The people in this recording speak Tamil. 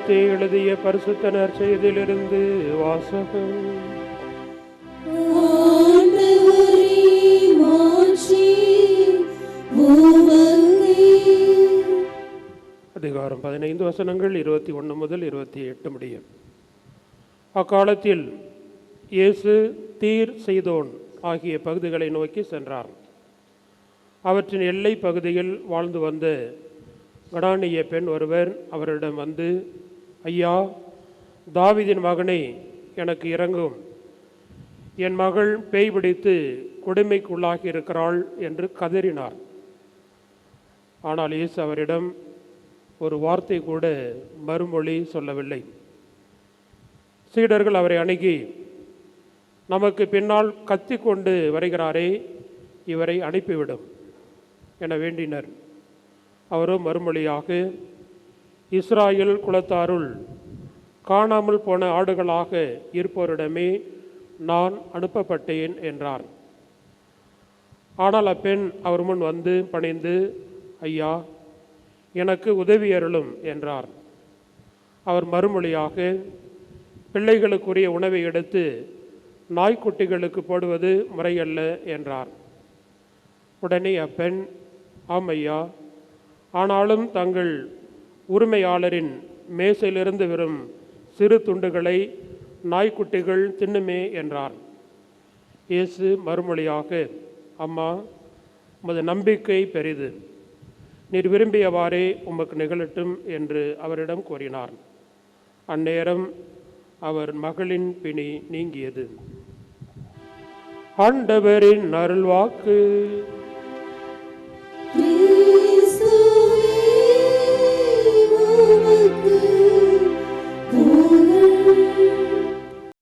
மத்தேயு எழுதிய பரிசுத்த நற்செய்தியிலிருந்து வாசகம். அதிகாரம் 15 வசனங்கள் 21 முதல் 28 முடியும். அக்காலத்தில் இயேசு தீர் சீதோன் ஆகிய பகுதிகளை நோக்கி சென்றார். அவற்றின் எல்லை பகுதியில் வாழ்ந்து வந்த கடானிய பெண் ஒருவர் அவரிடம் வந்து, ஐயா, தாவீதின் மகனே, எனக்கு இரங்கும், என் மகள் பேய் பிடித்து கொடுமைக்குள்ளாகி இருக்கிறாள் என்று கதறினார். ஆனால் இயேசு அவரிடம் ஒரு வார்த்தை கூட மறுமொழி சொல்லவில்லை. சீடர்கள் அவரை அணுகி, நமக்கு பின்னால் கத்தி கொண்டு வருகிறாரே, இவரை அனுப்பிவிடும் என வேண்டினர். அவரோ மறுமொழியாக, இஸ்ராயேல் குலத்தாருள் காணாமல் போன ஆடுகளாக இருப்போரிடமே நான் அனுப்பப்பட்டேன் என்றார். ஆனால் அப்பெண் அவர் முன் வந்து பணிந்து, ஐயா, எனக்கு உதவி அருளும் என்றார். அவர் மறுமொழியாக, பிள்ளைகளுக்குரிய உணவை எடுத்து நாய்க்குட்டிகளுக்கு போடுவது முறையல்ல என்றார். உடனே அப்பெண், ஆம் ஐயா, ஆனாலும் தங்கள் உரிமையாளரின் மேசையிலிருந்து வரும் சிறு துண்டுகளை நாய்க்குட்டிகள் தின்னுமே என்றார். இயேசு மறுமொழியாக, அம்மா, உமது நம்பிக்கை பெரிது, நீர் விரும்பியவாறே உமக்கு நிகழட்டும் என்று அவரிடம் கூறினார். அந்நேரம் அவர் மகளின் பிணி நீங்கியது. ஆண்டவரின் அருள்வாக்கு.